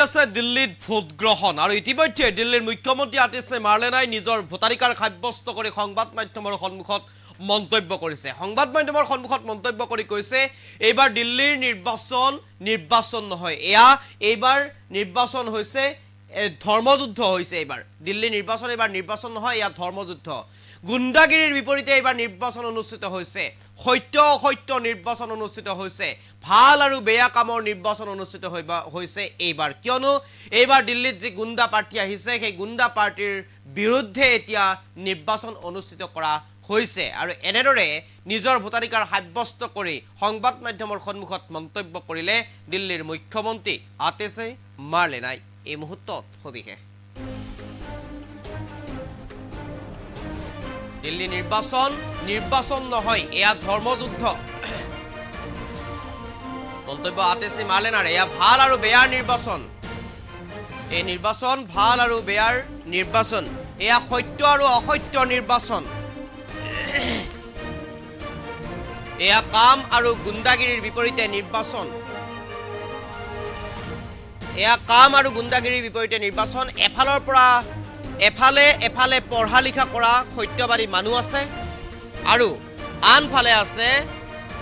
আছে দিল্লীত ভোট গ্ৰহণ আৰু ইতিমধ্যে দিল্লীৰ মুখ্যমন্ত্ৰী আতিশে মাৰ্লেনাই নিজৰ ভোটাধিকাৰ সাব্যস্ত কৰি সংবাদ মাধ্যমৰ সন্মুখত মন্তব্য কৰিছে। সংবাদ মাধ্যমৰ সন্মুখত মন্তব্য কৰি কৈছে এইবাৰ দিল্লীৰ নিৰ্বাচন নহয়, এয়া এইবাৰ নিৰ্বাচন হৈছে ধৰ্মযুদ্ধ হৈছে। এইবাৰ দিল্লীৰ নিৰ্বাচন নহয়, এয়া ধৰ্মযুদ্ধ। গুণ্ডাগিৰিৰ বিপৰীতে এইবাৰ নিৰ্বাচন অনুষ্ঠিত হৈছে, সত্য অসত্য নিৰ্বাচন অনুষ্ঠিত হৈছে, ভাল আৰু বেয়া কামৰ নিৰ্বাচন অনুষ্ঠিত হৈছে এইবাৰ। কিয়নো এইবাৰ দিল্লীত যি গুণ্ডা পাৰ্টি আহিছে সেই গুণ্ডা পাৰ্টিৰ বিৰুদ্ধে এতিয়া নিৰ্বাচন অনুষ্ঠিত কৰা হৈছে। আৰু এনেদৰে নিজৰ ভোটাধিকাৰ সাব্যস্ত কৰি সংবাদ মাধ্যমৰ সন্মুখত মন্তব্য কৰিলে দিল্লীৰ মুখ্যমন্ত্ৰী আতিশে মাৰ্লেনাই। এই মুহূৰ্তত সবিশেষ। দিল্লী নিৰ্বাচন নহয়, এয়া ধৰ্মযুদ্ধ। মন্তব্য আতিশে মাৰ্লেনাৰ। এয়া ভাল আৰু বেয়াৰ নিৰ্বাচন। এই নিৰ্বাচন ভাল আৰু বেয়াৰ নিৰ্বাচন, এয়া সত্য আৰু অসত্য নিৰ্বাচন। এয়া কাম আৰু গুণ্ডাগিৰিৰ বিপৰীতে নিৰ্বাচন। এয়া কাম আৰু গুণ্ডাগিৰিৰ বিপৰীতে নিৰ্বাচন। এফালৰ পৰা এফালে পঢ়া লিখা কৰা সত্যবাদী মানুহ আছে আৰু আনফালে আছে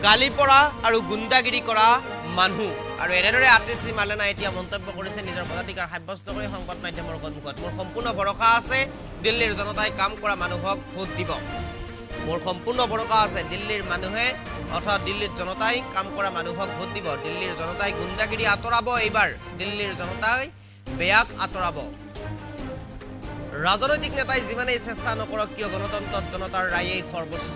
গালি পৰা আৰু গুণ্ডাগিৰি কৰা মানুহ। আৰু এনেদৰে আতিশে মাৰ্লেনাই এতিয়া মন্তব্য কৰিছে নিজৰ ভোটাধিকাৰ সাব্যস্ত কৰি সংবাদ মাধ্যমৰ সন্মুখত। মোৰ সম্পূৰ্ণ ভৰসা আছে দিল্লীৰ জনতাই কাম কৰা মানুহক ভোট দিব। মোৰ সম্পূৰ্ণ ভৰসা আছে দিল্লীৰ মানুহে অৰ্থাৎ দিল্লীৰ জনতাই কাম কৰা মানুহক ভোট দিব। দিল্লীৰ জনতাই গুণ্ডাগিৰি আঁতৰাব। এইবাৰ দিল্লীৰ জনতাই বেয়াক আঁতৰাব। ৰাজনৈতিক নেতাই যিমানেই চেষ্টা নকৰক কিয় গণতন্ত্ৰত জনতাৰ ৰায়েই সৰ্বোচ্চ।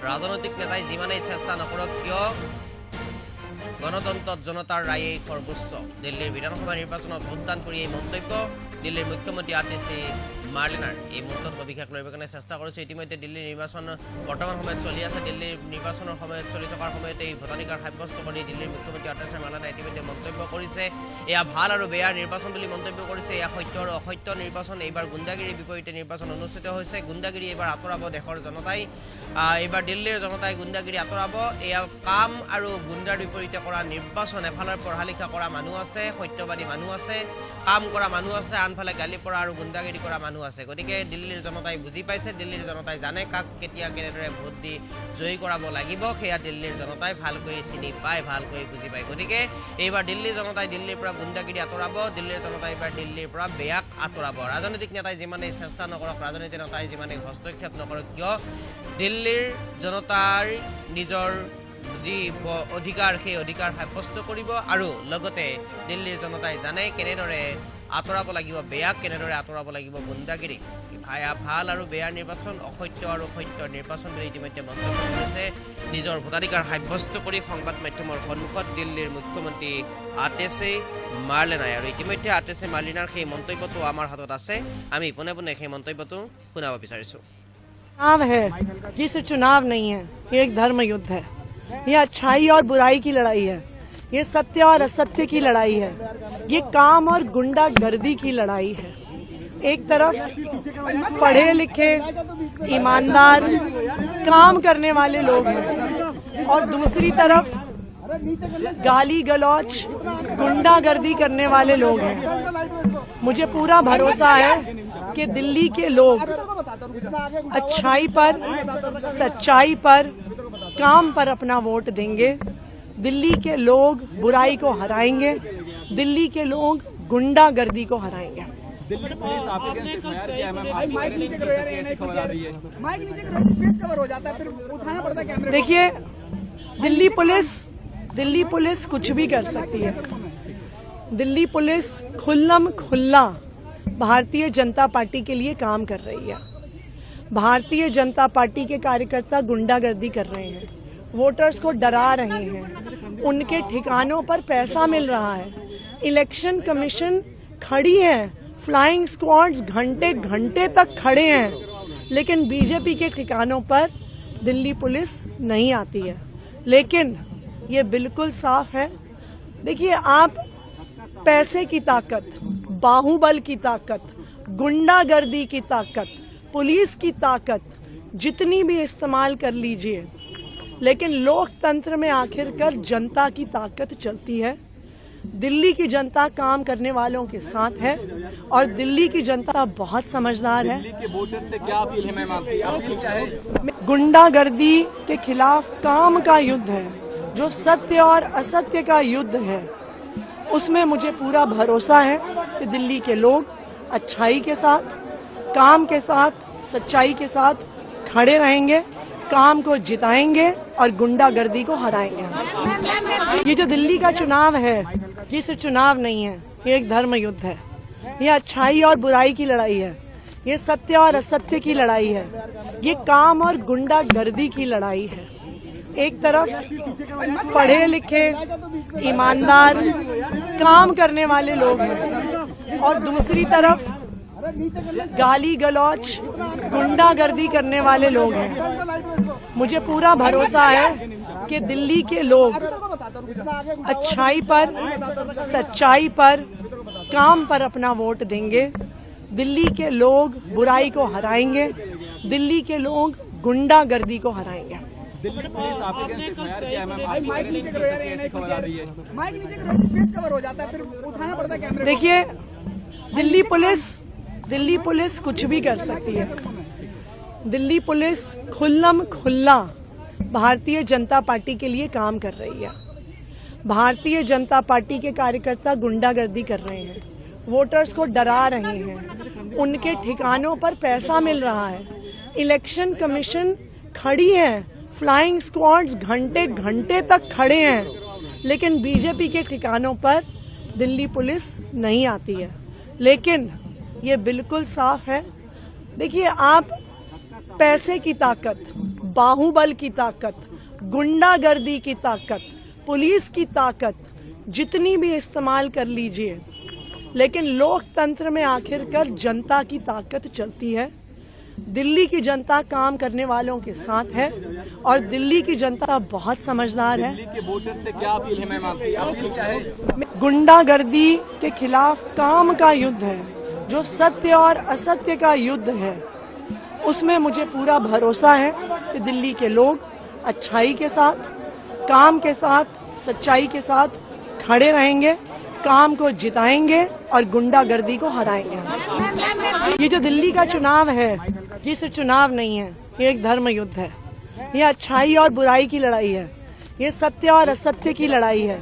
ৰাজনৈতিক নেতাই যিমানেই চেষ্টা নকৰক কিয় গণতন্ত্ৰত জনতাৰ ৰায়েই সৰ্বোচ্চ। দিল্লীৰ বিধানসভা নিৰ্বাচনত ভোটদান কৰি এই মন্তব্য দিল্লীৰ মুখ্যমন্ত্ৰী আতিশে মাৰ্লেনাৰ। এই মুহূৰ্তত সবিশেষ লৈ কাৰণে চেষ্টা কৰিছে। ইতিমধ্যে দিল্লীৰ নিৰ্বাচন বৰ্তমান সময়ত চলি আছে। দিল্লীৰ নিৰ্বাচনৰ সময়ত চলি থকাৰ সময়তে এই ভোটাধিকাৰ সাব্যস্ত কৰি দিল্লীৰ মুখ্যমন্ত্ৰী আতিশে মাৰ্লেনাই ইতিমধ্যে মন্তব্য কৰিছে। এয়া ভাল আৰু বেয়াৰ নিৰ্বাচন বুলি মন্তব্য কৰিছে। এয়া সত্য আৰু অসত্য নিৰ্বাচন। এইবাৰ গুণ্ডাগিৰিৰ বিপৰীতে নিৰ্বাচন অনুষ্ঠিত হৈছে। গুণ্ডাগিৰি এইবাৰ আঁতৰাব দেশৰ জনতাই। এইবাৰ দিল্লীৰ জনতাই গুণ্ডাগিৰি আঁতৰাব। এয়া কাম আৰু গুণ্ডাৰ বিপৰীতে কৰা নিৰ্বাচন। এফালৰ পঢ়া লিখা কৰা মানুহ আছে, সত্যবাদী মানুহ আছে, কাম কৰা মানুহ আছে, আনফালে গালি পৰা আৰু গুণ্ডাগিৰি কৰা মানুহ আছে। গতিকে দিল্লীৰ জনতাই বুজি পাইছে, দিল্লীৰ জনতাই জানে কাক কেতিয়া কেনেদৰে ভোট দি জয়ী কৰাব লাগিব। সেয়া দিল্লীৰ জনতাই ভালকৈ চিনি পায়, ভালকৈ বুজি পায়। গতিকে এইবাৰ দিল্লীৰ জনতাই দিল্লীৰ পৰা গুণ্ডাগিৰি আঁতৰাব। দিল্লীৰ জনতাই এইবাৰ দিল্লীৰ পৰা বেয়াক আঁতৰাব। ৰাজনৈতিক নেতাই যিমানেই চেষ্টা নকৰক, ৰাজনৈতিক নেতাই যিমানেই হস্তক্ষেপ নকৰক কিয় দিল্লীৰ জনতাৰ নিজৰ যি অধিকাৰ সেই অধিকাৰ সাব্যস্ত কৰিব। আৰু লগতে দিল্লীৰ জনতাই জানে কেনেদৰে আঁতৰাব লাগিব বেয়াক, কেনেদৰে আঁতৰাব লাগিব গুণ্ডাগিৰিক। ভাল আৰু বেয়াৰ নিৰ্বাচন, অসত্য আৰু সত্যৰ নিৰ্বাচন বুলি ইতিমধ্যে মন্তব্য কৰিছে নিজৰ ভোটাধিকাৰ সাব্যস্ত কৰি সংবাদ মাধ্যমৰ সন্মুখত দিল্লীৰ মুখ্যমন্ত্ৰী আতিশে মাৰ্লেনাই। আৰু ইতিমধ্যে আতিশে মাৰ্লেনাৰ সেই মন্তব্যটো আমাৰ হাতত আছে। আমি পোনে পোনে সেই মন্তব্যটো শুনাব বিচাৰিছোঁ। चुनाव है, जिस चुनाव नहीं है, ये एक धर्म युद्ध है। ये अच्छाई और बुराई की लड़ाई है। ये सत्य और असत्य की लड़ाई है। ये काम और गुंडागर्दी की लड़ाई है। एक तरफ पढ़े लिखे ईमानदार काम करने वाले लोग हैं और दूसरी तरफ गाली गलौच गुंडागर्दी करने वाले लोग हैं। मुझे पूरा भरोसा है कि दिल्ली के लोग अच्छाई पर, सच्चाई पर, काम पर अपना वोट देंगे। दिल्ली के लोग बुराई को हराएंगे। दिल्ली के लोग गुंडागर्दी को हराएंगे। देखिए, दिल्ली पुलिस कुछ भी कर सकती है। दिल्ली पुलिस खुल्लम खुल्ला भारतीय जनता पार्टी के लिए काम कर रही है। भारतीय जनता पार्टी के कार्यकर्ता गुंडागर्दी कर रहे हैं, वोटर्स को डरा रहे हैं, उनके ठिकानों पर पैसा मिल रहा है। इलेक्शन कमीशन खड़ी है, फ्लाइंग स्क्वाड्स घंटे घंटे तक खड़े हैं, लेकिन बीजेपी के ठिकानों पर दिल्ली पुलिस नहीं आती है। लेकिन ये बिल्कुल साफ है। देखिए, आप पैसे की ताकत, बाहुबल की ताकत, गुंडागर्दी की ताकत, पुलिस की ताकत जितनी भी इस्तेमाल कर लीजिए, लेकिन लोकतंत्र में आखिरकार जनता की ताकत चलती है। दिल्ली की जनता काम करने वालों के साथ है और दिल्ली की जनता बहुत समझदार है। दिल्ली के वोटर से क्या अपील है मैम आपकी? अपील क्या है? गुंडागर्दी के खिलाफ काम का युद्ध है, जो सत्य और असत्य का युद्ध है, उसमें मुझे पूरा भरोसा है कि दिल्ली के लोग अच्छाई के साथ, काम के साथ, सच्चाई के साथ खड़े रहेंगे, काम को जिताएंगे और गुंडागर्दी को हराएंगे। ये जो दिल्ली का चुनाव है, ये सिर्फ चुनाव नहीं है, ये एक धर्म युद्ध है। ये अच्छाई और बुराई की लड़ाई है, ये सत्य और असत्य की लड़ाई है, ये काम और गुंडागर्दी की लड़ाई है। एक तरफ पढ़े लिखे, ईमानदार, काम करने वाले लोग हैं और दूसरी तरफ गाली गलौच, गुंडागर्दी करने वाले लोग हैं। मुझे पूरा भरोसा है कि दिल्ली के लोग अच्छाई पर, सच्चाई पर, काम पर अपना वोट देंगे। दिल्ली के लोग बुराई को हराएंगे, दिल्ली के लोग गुंडागर्दी को हराएंगे। दिल्ली पुलिस आपके अगेंस्ट FIR किया है मैम, आपकी माइक नीचे करो यार, ऐसी खबर आ रही है। माइक नीचे करो, फेस कवर हो जाता है, फिर उठाना पड़ता है कैमरे को। देखिए, दिल्ली पुलिस कुछ भी कर सकती है। दिल्ली पुलिस खुल्लम खुल्ला भारतीय जनता पार्टी के लिए काम कर रही है। भारतीय जनता पार्टी के कार्यकर्ता गुंडागर्दी कर रहे हैं, वोटर्स को डरा रहे हैं, उनके ठिकानों पर पैसा मिल रहा है। इलेक्शन कमीशन खड़ी है, फ्लाइंग स्क्वाड्स घंटे घंटे तक खड़े हैं, लेकिन बीजेपी के ठिकानों पर दिल्ली पुलिस नहीं आती है। लेकिन ये बिल्कुल साफ है, देखिए, आप पैसे की ताकत, बाहुबल की ताकत, गुंडागर्दी की ताकत, पुलिस की ताकत जितनी भी इस्तेमाल कर लीजिए, लेकिन लोकतंत्र में आखिरकार जनता की ताकत चलती है। दिल्ली की जनता काम करने वालों के साथ है और दिल्ली की जनता बहुत समझदार है। दिल्ली के वोटर से क्या अपील है मैम आपकी? अपील क्या है? गुंडागर्दी के खिलाफ काम का युद्ध है, जो सत्य और असत्य का युद्ध है, उसमें मुझे पूरा भरोसा है कि दिल्ली के लोग अच्छाई के साथ, काम के साथ, सच्चाई के साथ खड़े रहेंगे, काम को जिताएंगे और गुंडागर्दी को हराएंगे। ये जो दिल्ली का चुनाव है, ये सिर्फ चुनाव नहीं है, ये एक धर्म युद्ध है। ये अच्छाई और बुराई की लड़ाई है, ये सत्य और असत्य की लड़ाई है,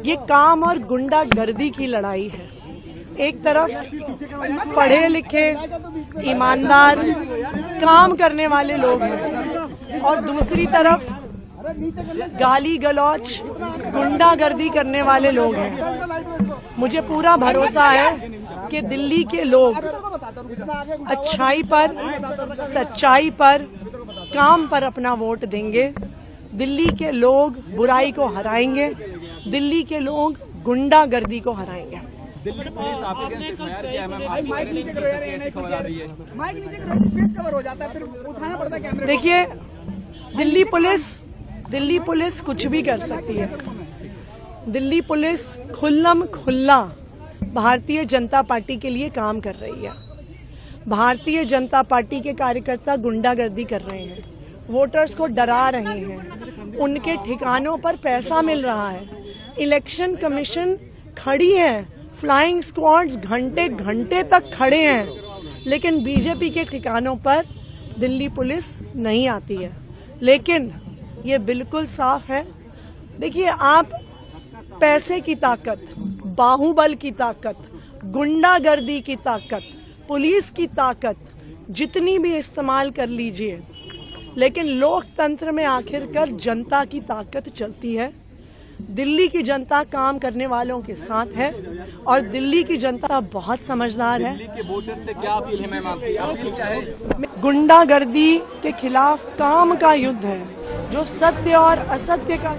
ये काम और गुंडागर्दी की लड़ाई है। एक तरफ पढ़े लिखे, ईमानदार, काम करने वाले लोग हैं और दूसरी तरफ गाली गलौच, गुंडागर्दी करने वाले लोग हैं। मुझे पूरा भरोसा है कि दिल्ली के लोग अच्छाई पर, सच्चाई पर, काम पर अपना वोट देंगे। दिल्ली के लोग बुराई को हराएंगे, दिल्ली के लोग गुंडागर्दी को हराएंगे। दिल्ली पुलिस आपके अगेंस्ट FIR किया है मैम, आपकी माइक नीचे करो यार, ऐसी खबर आ रही है। माइक नीचे करो, फेस कवर हो जाता है, फिर उठाना पड़ता है कैमरे को। देखिए, दिल्ली पुलिस कुछ भी कर सकती है। दिल्ली पुलिस खुल्लम खुल्ला भारतीय जनता पार्टी के लिए काम कर रही है। भारतीय जनता पार्टी के कार्यकर्ता गुंडागर्दी कर रहे हैं, वोटर्स को डरा रहे हैं, उनके ठिकानों पर पैसा मिल रहा है। इलेक्शन कमीशन खड़ी है, फ्लाइंग स्क्वाड्स घंटे घंटे तक खड़े हैं, लेकिन बीजेपी के ठिकानों पर दिल्ली पुलिस नहीं आती है। लेकिन ये बिल्कुल साफ है, देखिए, आप पैसे की ताकत, बाहुबल की ताकत, गुंडागर्दी की ताकत, पुलिस की ताकत जितनी भी इस्तेमाल कर लीजिए, लेकिन लोकतंत्र में आखिरकार जनता की ताकत चलती है। दिल्ली की जनता काम करने वालों के साथ है और दिल्ली की जनता बहुत समझदार है। दिल्ली के वोटर से क्या अपील है मैम आपकी? अपील क्या है? गुंडागर्दी के खिलाफ काम का युद्ध है, जो सत्य और असत्य का